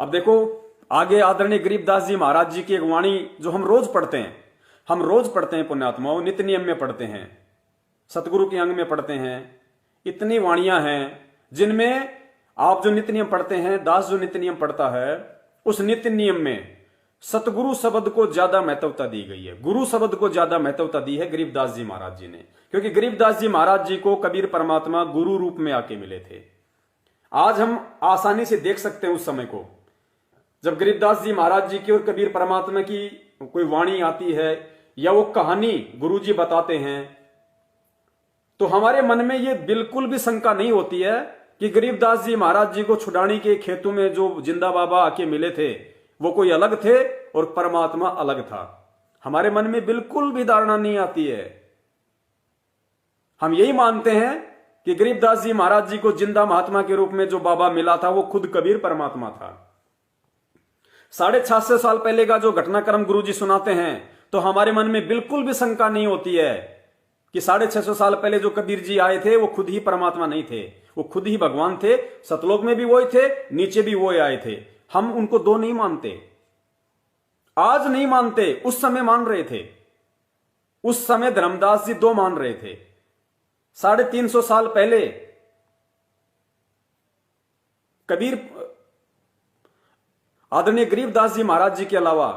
अब देखो, आगे आदरणीय गरीबदास जी महाराज जी की एक वाणी जो हम रोज पढ़ते हैं पुण्यात्माओं, नित्य नियम में पढ़ते हैं, सतगुरु के अंग में पढ़ते हैं। इतनी वाणियां हैं जिनमें आप जो नित्य नियम पढ़ते हैं, दास जो नित्य नियम पढ़ता है, उस नित्य नियम में सतगुरु शब्द को ज्यादा महत्वता दी गई है, गुरु शब्द को ज्यादा महत्वता दी है गरीबदास जी महाराज जी ने, क्योंकि गरीबदास जी महाराज जी को कबीर परमात्मा गुरु रूप में आके मिले थे। आज हम आसानी से देख सकते हैं उस समय को, जब गरीबदास जी महाराज जी की और कबीर परमात्मा की कोई वाणी आती है या वो कहानी गुरु जी बताते हैं, तो हमारे मन में ये बिल्कुल भी शंका नहीं होती है कि गरीबदास जी महाराज जी को छुड़ानी के खेतों में जो जिंदा बाबा आके मिले थे वो कोई अलग थे और परमात्मा अलग था। हमारे मन में बिल्कुल भी धारणा नहीं आती है। हम यही मानते हैं कि गरीबदास जी महाराज जी को जिंदा महात्मा के रूप में जो बाबा मिला था वो खुद कबीर परमात्मा था। 650 साल पहले का जो घटनाक्रम गुरु जी सुनाते हैं तो हमारे मन में बिल्कुल भी शंका नहीं होती है कि 650 साल पहले जो कबीर जी आए थे वो खुद ही परमात्मा नहीं थे, वो खुद ही भगवान थे। सतलोक में भी वही थे, नीचे भी वही आए थे। हम उनको दो नहीं मानते, आज नहीं मानते, उस समय मान रहे थे। उस समय धर्मदास जी दो मान रहे थे। 350 साल पहले कबीर आदरणीय गरीबदास जी महाराज जी के अलावा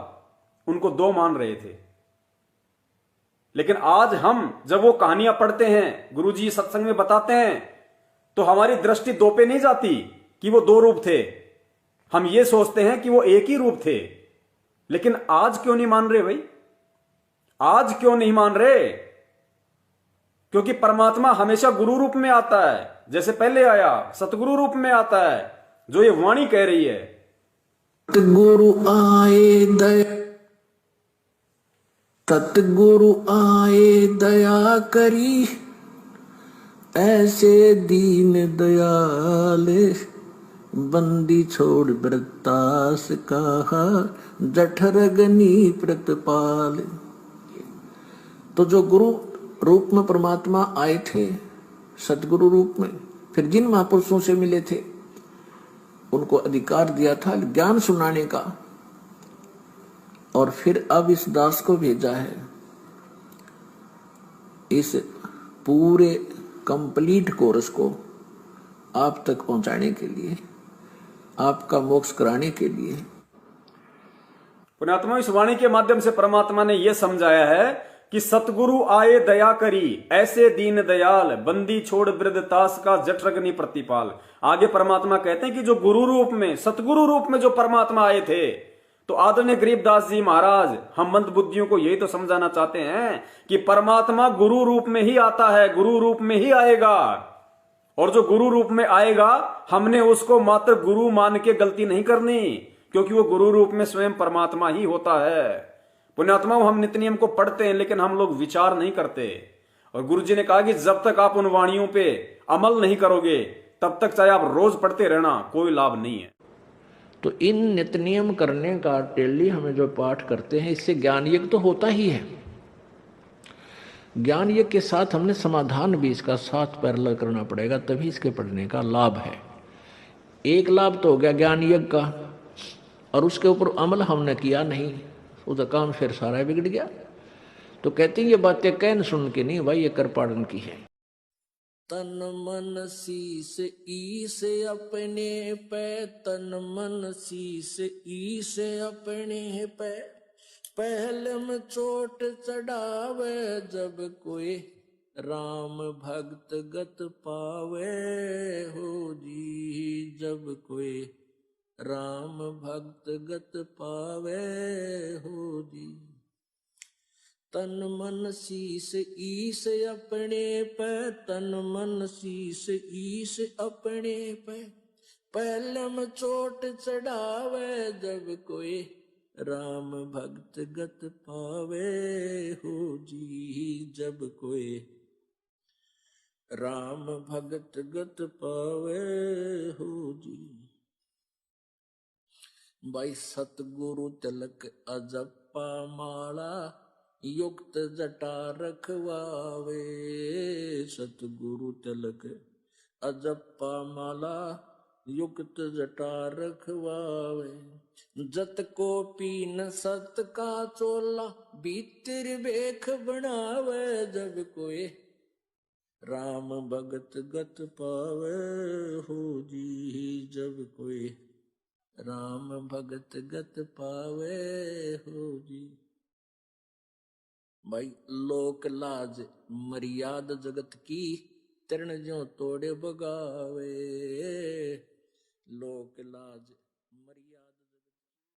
उनको दो मान रहे थे। लेकिन आज हम जब वो कहानियां पढ़ते हैं, गुरु जी सत्संग में बताते हैं, तो हमारी दृष्टि दो पे नहीं जाती कि वो दो रूप थे। हम ये सोचते हैं कि वो एक ही रूप थे। लेकिन आज क्यों नहीं मान रहे भाई? आज क्यों नहीं मान रहे? क्योंकि परमात्मा हमेशा गुरु रूप में आता है, जैसे पहले आया सतगुरु रूप में आता है, जो ये वाणी कह रही है। सतगुरु आए दया, सतगुरु आए दया करी, ऐसे दीन दयाल, बंदी छोड़ व्रतास कहा, जठरगनी प्रतिपाल। तो जो गुरु रूप में परमात्मा आए थे, सतगुरु रूप में, फिर जिन महापुरुषों से मिले थे उनको अधिकार दिया था ज्ञान सुनाने का, और फिर अब इस दास को भेजा है इस पूरे कंप्लीट कोर्स को आप तक पहुंचाने के लिए, आपका मोक्ष कराने के लिए। पुण्यात्मा, इस वाणी के माध्यम से परमात्मा ने यह समझाया है कि सतगुरु आए दया करी, ऐसे दीन दयाल, बंदी छोड़ वृद्ध तास का जठरग्नि प्रतिपाल। आगे परमात्मा कहते हैं कि जो गुरु रूप में, सतगुरु रूप में जो परमात्मा आए थे, तो आदरणीय गरीबदास जी महाराज हम मंद बुद्धियों को यही तो समझाना चाहते हैं कि परमात्मा गुरु रूप में ही आता है, गुरु रूप में ही आएगा। और जो गुरु रूप में आएगा, हमने उसको मात्र गुरु मान के गलती नहीं करनी, क्योंकि वो गुरु रूप में स्वयं परमात्मा ही होता है। पुण्यात्मा, हम नित्य नियम को पढ़ते हैं लेकिन हम लोग विचार नहीं करते। और गुरु जी ने कहा कि जब तक आप उन वाणियों पे अमल नहीं करोगे तब तक चाहे आप रोज पढ़ते रहना, कोई लाभ नहीं है। तो इन नित्य नियम करने का डेली हमें जो पाठ करते हैं, इससे ज्ञान यज्ञ तो होता ही है। ज्ञान यज्ञ के साथ हमने समाधान भी इसका साथ पैरेलल करना पड़ेगा, तभी इसके पढ़ने का लाभ है। एक लाभ तो हो गया ज्ञान यज्ञ का, और उसके ऊपर अमल हमने किया नहीं, उसका काम फिर सारा बिगड़ गया। तो कहते हैं ये बातें कहन सुन के नहीं भाई, ये कर पाड़न की है। तन मन शीस ईस अपने पे, तन मन शीस ईस अपने पे, पहले में चोट चढ़ावे, जब कोई राम भक्त गत पावे हो जी, जब कोई राम भक्त गत पावे हो जी। तन मन शीस ईस अपने पे, तन मन शीस ईस अपने पे, पहले में चोट चढ़ावे, जब कोई राम भक्त गत पावे हो जी, जब कोई राम भक्त गत पावे हो जी। भाई सतगुरु तिलक अजप्पा माला, युक्त जटा रखवावे, सतगुरु तिलक अजप्पा माला, युक्त जटा रखवावे, जत को पीन सत का चोला, भीतर बेख बनावे। जब कोई राम भगत गत पावे हो जी, जब कोई राम भगत गत पावे हो जी। भाई लोक लाज मर्याद जगत की, तरण ज्यों तोड़े बगावे। लोक लाज